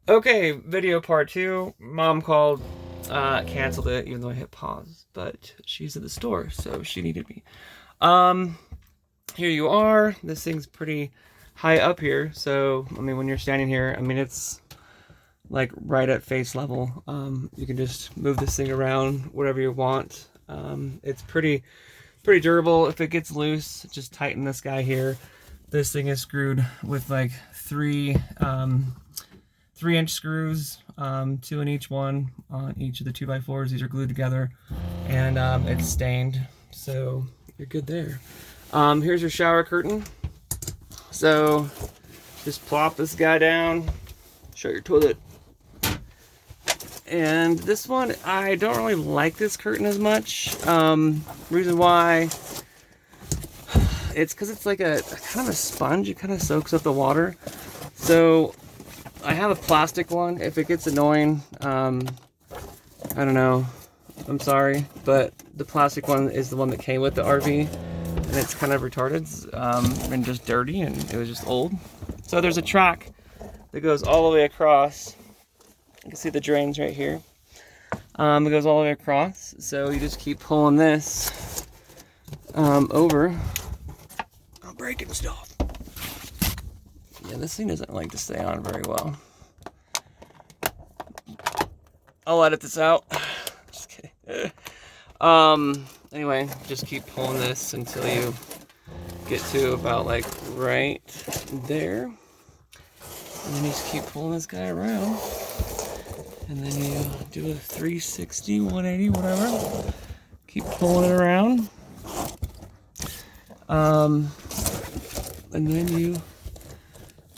Okay, video part two. Mom called, canceled it even though I hit pause, but she's at the store, so she needed me. Um, Here you are. This thing's pretty high up here, so I mean when you're standing here, I mean it's like right at face level. You can just move this thing around whatever you want. It's pretty durable. If it gets loose, just tighten this guy here. This thing is screwed with like three 3-inch screws, 2 in each one on each of the 2x4s. These are glued together, and it's stained, so you're good there. Here's your shower curtain. So just plop this guy down, shut your toilet. And this one, I don't really like this curtain as much. Reason why, it's because it's like a kind of a sponge. It kind of soaks up the water. So I have a plastic one. If it gets annoying, I don't know, I'm sorry, but the plastic one is the one that came with the RV, and it's kind of retarded and just dirty, and it was just old. So there's a track that goes all the way across. You can see the drains right here. It goes all the way across, so you just keep pulling this over. I'm breaking stuff. Yeah, this thing doesn't like to stay on very well. I'll edit this out. Just kidding. Anyway, just keep pulling this until you get to about like right there. And then you just keep pulling this guy around. And then you do a 360, 180, whatever. Keep pulling it around. And then you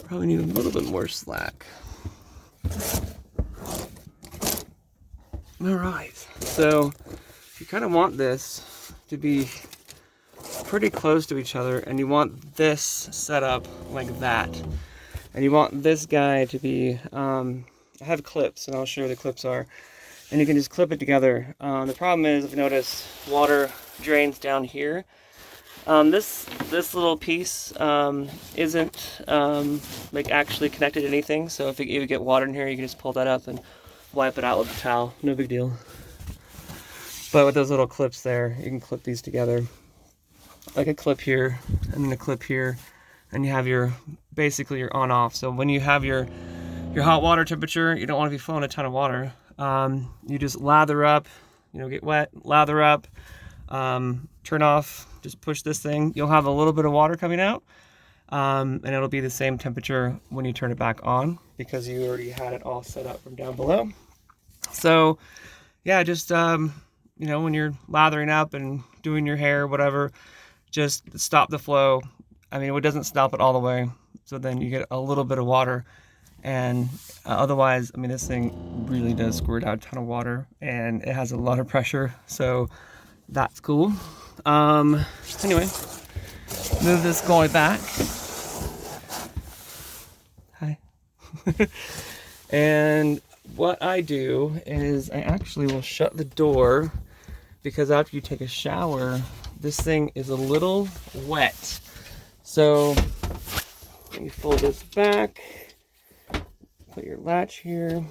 probably need a little bit more slack. All right, so you kind of want this to be pretty close to each other, and you want this set up like that. And you want this guy to be, I have clips, and I'll show you where the clips are. And you can just clip it together. The problem is, if you notice, water drains down here. This little piece isn't like actually connected to anything. So if you get water in here, you can just pull that up and wipe it out with a towel. No big deal. But with those little clips there, you can clip these together. Like a clip here, and then a clip here, and you have your basically your on-off. So when you have your hot water temperature, you don't want to be flowing a ton of water. You just lather up, get wet, lather up, turn off, just push this thing. You'll have a little bit of water coming out, and it'll be the same temperature when you turn it back on because you already had it all set up from down below. So yeah, just when you're lathering up and doing your hair, whatever, just stop the flow. I mean, it doesn't stop it all the way, so then you get a little bit of water. And otherwise, I mean, this thing really does squirt out a ton of water, and it has a lot of pressure, so that's cool. Anyway, move this guy back. Hi. And what I do is I actually will shut the door, because after you take a shower, this thing is a little wet. So let me fold this back. Put your latch here,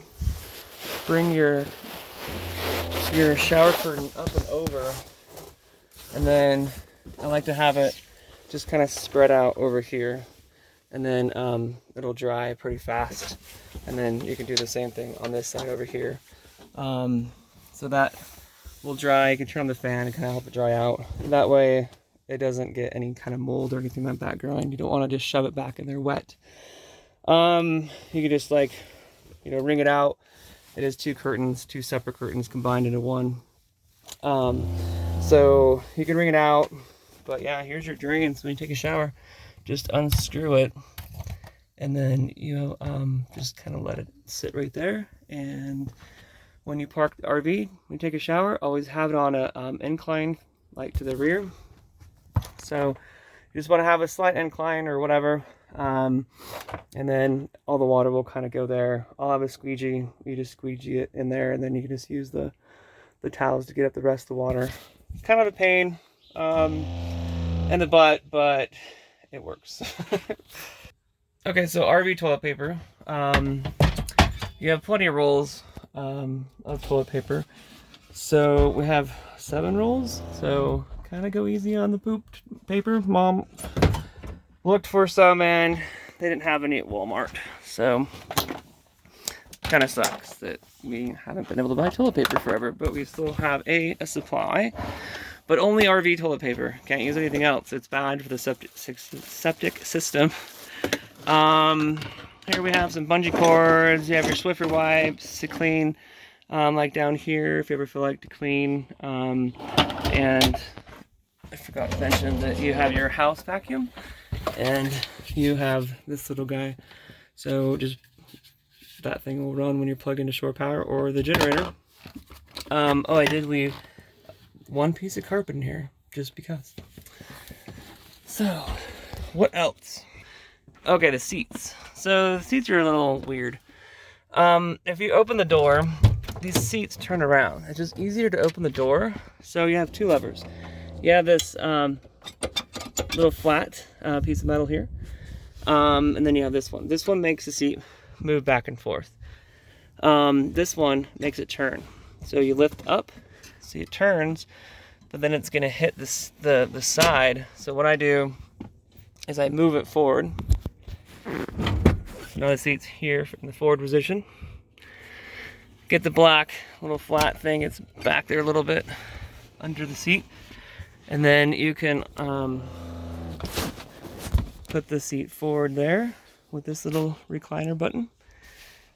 bring your shower curtain up and over, and then I like to have it just kind of spread out over here, and then it'll dry pretty fast, and then you can do the same thing on this side over here. So that will dry. You can turn on the fan and kind of help it dry out. That way it doesn't get any kind of mold or anything like that growing. You don't want to just shove it back in there wet. You can just wring it out. It is two separate curtains combined into one. So you can wring it out, but yeah, here's your drain. So when you take a shower, just unscrew it, and then you just kind of let it sit right there. And when you park the RV, when you take a shower, always have it on a incline, like to the rear. So you just want to have a slight incline or whatever. And then all the water will kind of go there. I'll have a squeegee. You just squeegee it in there, and then you can just use the towels to get up the rest of the water. Kind of a pain in the butt, but it works. Okay, so RV toilet paper. You have plenty of rolls of toilet paper. So we have 7 rolls. So kind of go easy on the poop paper. Mom looked for some and they didn't have any at Walmart. So kind of sucks that we haven't been able to buy toilet paper forever, but we still have a supply. But only RV toilet paper. Can't use anything else. It's bad for the septic system. Here we have some bungee cords. You have your Swiffer wipes to clean, like down here if you ever feel like to clean. And I forgot to mention that you have your house vacuum, and you have this little guy. So just that thing will run when you're plugged into shore power or the generator. Oh, I did leave one piece of carpet in here just because. So what else? Okay, the seats. So the seats are a little weird. If you open the door, these seats turn around. It's just easier to open the door. So you have 2 levers. You have this little flat piece of metal here. And then you have this one. This one makes the seat move back and forth. This one makes it turn. So you lift up, see it turns, but then it's gonna hit this the side. So what I do is I move it forward. So now the seat's here in the forward position. Get the black little flat thing, it's back there a little bit under the seat. And then you can put the seat forward there with this little recliner button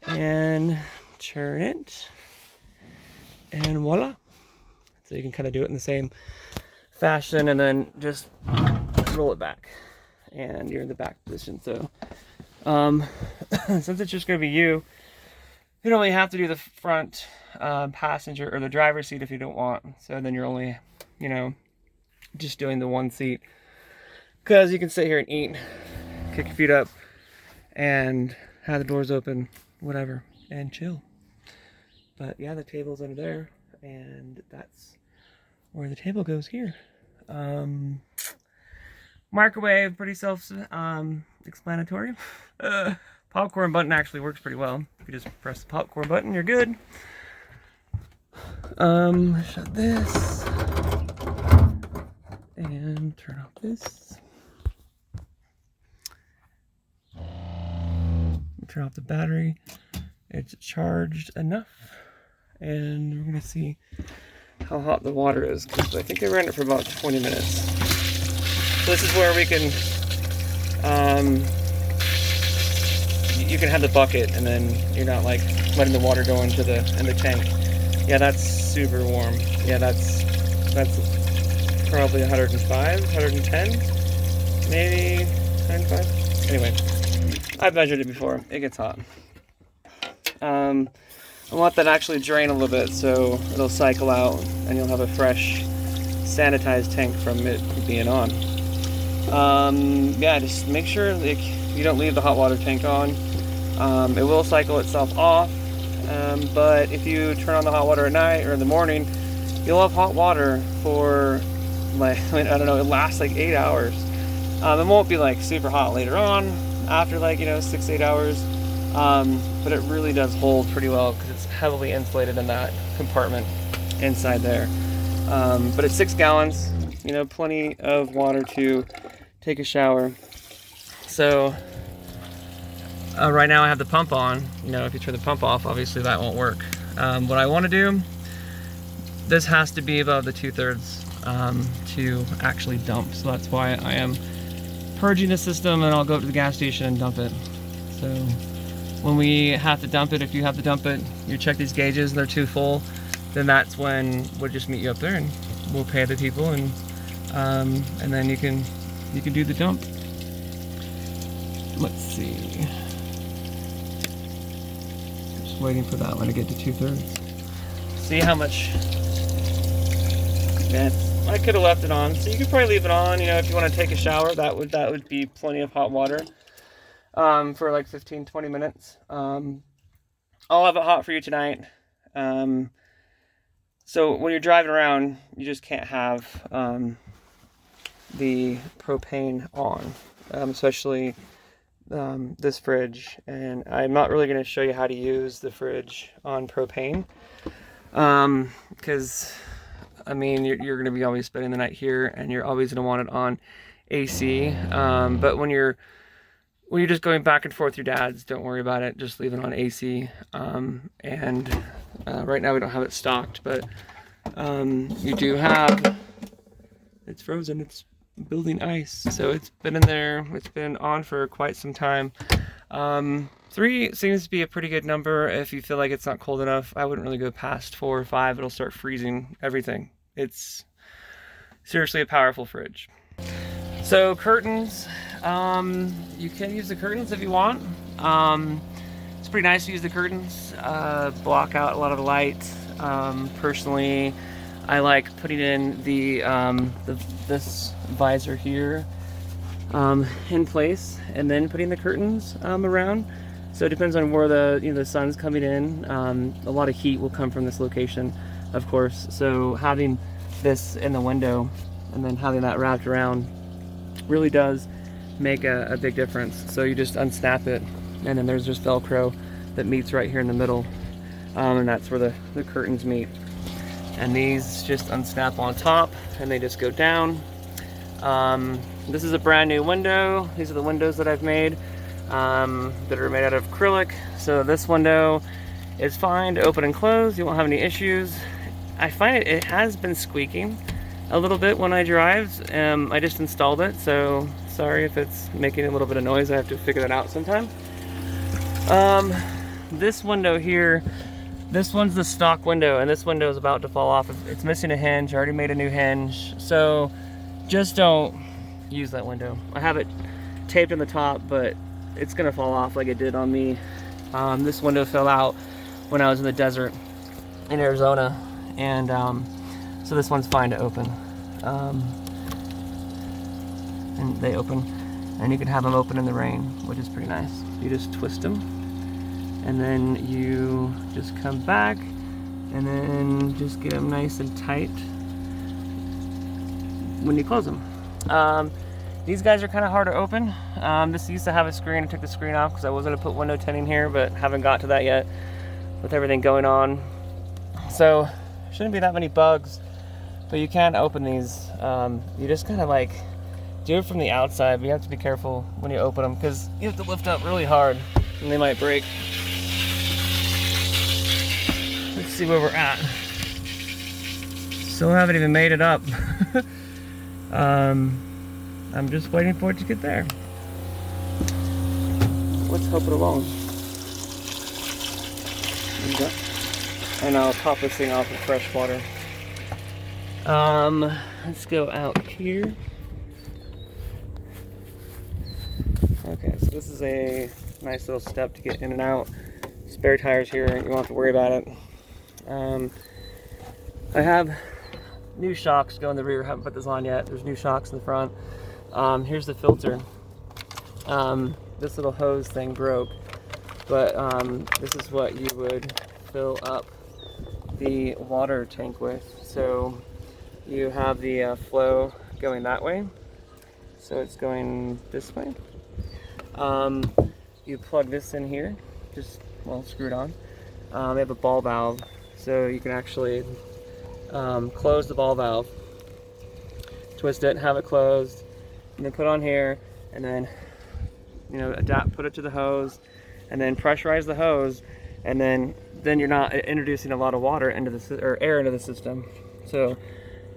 and turn it, and voila. So you can kind of do it in the same fashion and then just roll it back and you're in the back position. So since it's just going to be you don't really have to do the front passenger or the driver's seat if you don't want. So then you're only, you know, just doing the one seat, because you can sit here and eat, kick your feet up, and have the doors open, whatever, and chill. But yeah, the table's under there, and that's where the table goes here. Microwave, pretty self-explanatory. Popcorn button actually works pretty well. If you just press the popcorn button, you're good. Shut this and turn off this. Turn off the battery. It's charged enough, and we're gonna see how hot the water is, because I think I ran it for about 20 minutes. So this is where we can you can have the bucket, and then you're not like letting the water go into the tank. Yeah, that's super warm. Yeah, that's probably 105, 110, maybe 105. Anyway, I've measured it before. It gets hot. I want that to actually drain a little bit, so it'll cycle out and you'll have a fresh, sanitized tank from it being on. Yeah, just make sure like you don't leave the hot water tank on. It will cycle itself off, but if you turn on the hot water at night or in the morning, you'll have hot water for like, I don't know, it lasts like 8 hours. It won't be like super hot later on after like, 6-8 hours. But it really does hold pretty well because it's heavily insulated in that compartment inside there. But it's 6 gallons, plenty of water to take a shower. So right now I have the pump on. If you turn the pump off, obviously that won't work. What I want to do, this has to be above the 2/3 to actually dump. So that's why I am purging the system, and I'll go to the gas station and dump it. So when we have to dump it, if you have to dump it, you check these gauges and they're too full, then that's when we'll just meet you up there and we'll pay the people, and then you can do the dump. Let's see. Just waiting for that one to get to 2/3. See how much. Yeah, I could have left it on. So you could probably leave it on. If you want to take a shower, that would be plenty of hot water. For like 15-20 minutes. I'll have it hot for you tonight. So when you're driving around, you just can't have the propane on, especially this fridge, and I'm not really going to show you how to use the fridge on propane, because I mean you're going to be always spending the night here, and you're always going to want it on AC. But when you're just going back and forth with your dad's, don't worry about it. Just leave it on AC. Right now we don't have it stocked, but you do have. It's frozen. It's building ice, so it's been in there. It's been on for quite some time. 3 seems to be a pretty good number. If you feel like it's not cold enough, I wouldn't really go past 4 or 5. It'll start freezing everything. It's seriously a powerful fridge. So curtains, you can use the curtains if you want. It's pretty nice to use the curtains, block out a lot of the light. Personally, I like putting in this visor here in place, and then putting the curtains around. So it depends on where the sun's coming in. A lot of heat will come from this location, of course. So having this in the window and then having that wrapped around really does make a big difference. So you just unsnap it, and then there's just Velcro that meets right here in the middle, and that's where the curtains meet. And these just unsnap on top, and they just go down. This is a brand new window. These are the windows that I've made that are made out of acrylic. So this window is fine to open and close. You won't have any issues. I find it has been squeaking a little bit when I drive. I just installed it, so sorry if it's making a little bit of noise. I have to figure that out sometime. This window here, this one's the stock window, and this window is about to fall off. It's missing a hinge. I already made a new hinge, so just don't use that window. I have it taped on the top, but it's gonna fall off like it did on me. This window fell out when I was in the desert in Arizona, and so this one's fine to open. And they open, and you can have them open in the rain, which is pretty nice. You just twist them, and then you just come back, and then just get them nice and tight when you close them. These guys are kind of hard to open. This used to have a screen. I took the screen off because I was going to put window tinting here, but haven't got to that yet with everything going on. So shouldn't be that many bugs, but you can open these. You just kind of like do it from the outside, but you have to be careful when you open them because you have to lift up really hard and they might break. Let's see where we're at. Still haven't even made it up. I'm just waiting for it to get there. Let's help it along. And I'll top this thing off with fresh water. Let's go out here. Okay, so this is a nice little step to get in and out. Spare tires here, you won't have to worry about it. I have new shocks go in the rear. Haven't put this on yet. There's new shocks in the front. Here's the filter. This little hose thing broke, but this is what you would fill up the water tank with. So you have the flow going that way, so it's going this way. You plug this in here, just screw it on. They have a ball valve, so you can actually close the ball valve, twist it, have it closed, and then put on here, and then put it to the hose, and then pressurize the hose, and then you're not introducing a lot of water into the air into the system. So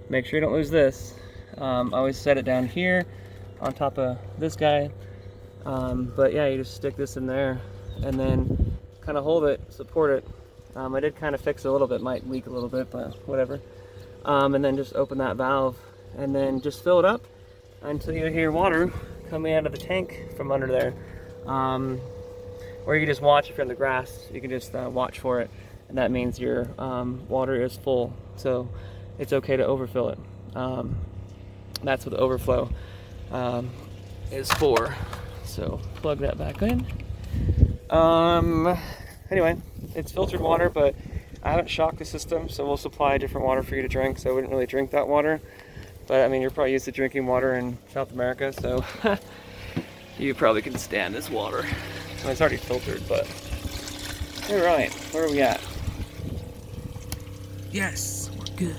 make sure you don't lose this. I always set it down here on top of this guy, but yeah, you just stick this in there and then kind of hold it, support it. I did kind of fix it a little bit, might leak a little bit, but whatever. And then just open that valve and then just fill it up until you hear water coming out of the tank from under there. Or you can just watch if you're in the grass. You can just watch for it, and that means your water is full, so it's okay to overfill it. That's what the overflow is for. So plug that back in. Anyway, it's filtered water, but I haven't shocked the system, so we'll supply different water for you to drink. So I wouldn't really drink that water, but I mean, you're probably used to drinking water in South America, so You probably can stand this water. Well, it's already filtered, but all right, where are we at? Yes, we're good.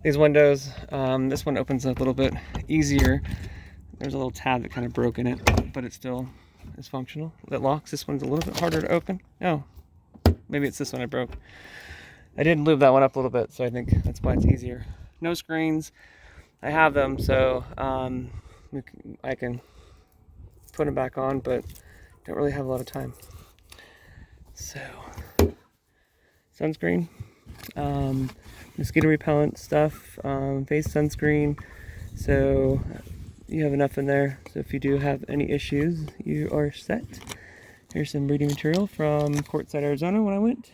These windows, this one opens up a little bit easier. There's a little tab that kind of broke in it, but it still is functional. It locks. This one's a little bit harder to open. Oh, maybe it's this one I broke. I did lube that one up a little bit, so I think that's why it's easier. No screens. I have them, so I can put them back on, but don't really have a lot of time. So, sunscreen, mosquito repellent stuff, face sunscreen, so you have enough in there. So if you do have any issues, you are set. Here's some reading material from Quartzsite, Arizona when I went.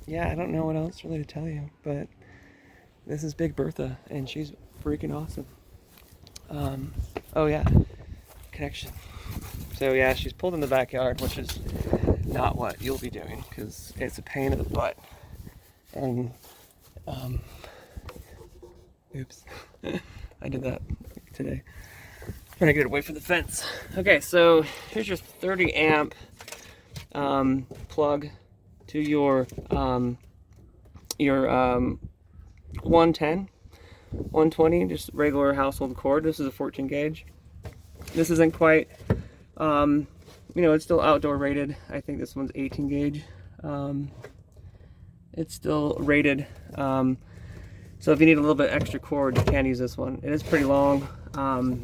Yeah, I don't know what else really to tell you, but this is Big Bertha, and she's freaking awesome. Oh yeah, connection. So yeah, she's pulled in the backyard, which is not what you'll be doing, because it's a pain in the butt. And, oops, I did that today. Trying to get away from the fence. Okay, so here's your 30 amp plug to your 110, 120, just regular household cord. This is a 14 gauge. This isn't quite, you know, it's still outdoor rated. I think this one's 18 gauge. It's still rated. So if you need a little bit extra cord, you can use this one. It is pretty long,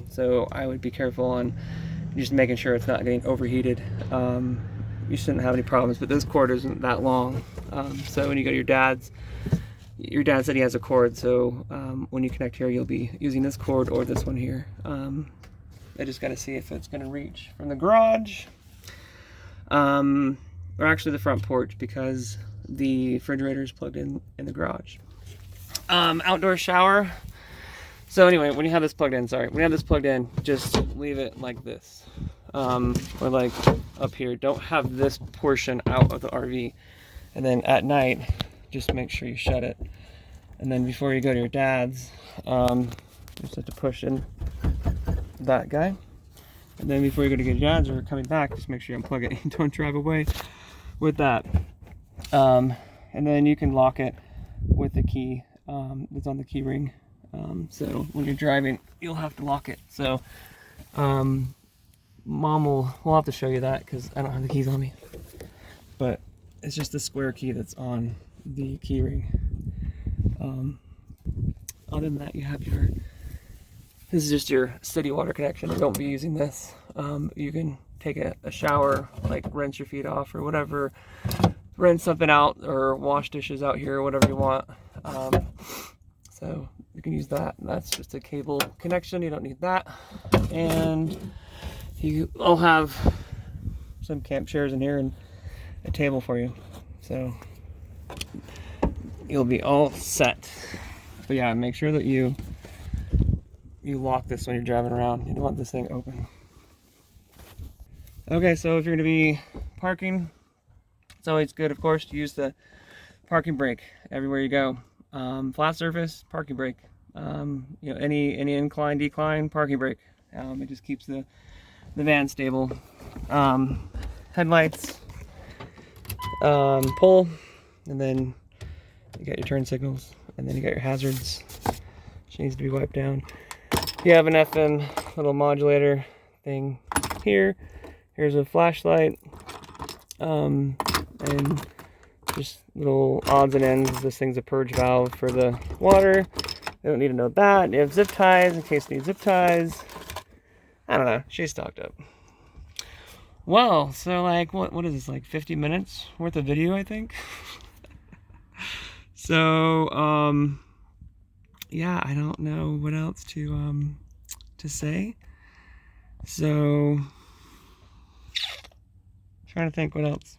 so I would be careful on just making sure it's not getting overheated. You shouldn't have any problems, but this cord isn't that long. So when you go to your dad said he has a cord, so when you connect here, you'll be using this cord or this one here. I just got to see if it's going to reach from the garage, or actually the front porch, because the refrigerator is plugged in the garage. Outdoor shower. So anyway, when you have this plugged in, just leave it like this, or like up here. Don't have this portion out of the RV. And then at night, just make sure you shut it. And then before you go to your dad's, you just have to push in that guy. And then before you go to get your dad's or coming back, just make sure you unplug it. Don't drive away with that. And then you can lock it with the key that's on the key ring. So when you're driving, you'll have to lock it. So we'll have to show you that, because I don't have the keys on me. But it's just the square key that's on the key ring. Other than that, you have this is just your city water connection. I don't be using this. You can take a shower, like rinse your feet off or whatever, rinse something out or wash dishes out here or whatever you want. So you can use that. And that's just a cable connection. You don't need that. And I'll have some camp chairs in here and a table for you. So you'll be all set. But yeah, make sure that you lock this when you're driving around. You don't want this thing open. Okay, so if you're going to be parking, it's always good, of course, to use the parking brake everywhere you go. Flat surface, parking brake. You know, any incline, decline, parking brake. It just keeps the van stable. Headlights, pull, and then you got your turn signals, and then you got your hazards, which needs to be wiped down. You have an FM little modulator thing here. Here's a flashlight, and just little odds and ends. This thing's a purge valve for the water. They don't need to know that. You have zip ties in case you need zip ties. I don't know. She's stocked up. Well, so like, what is this, like 50 minutes worth of video, I think? So, yeah, I don't know what else to say. So, trying to think what else.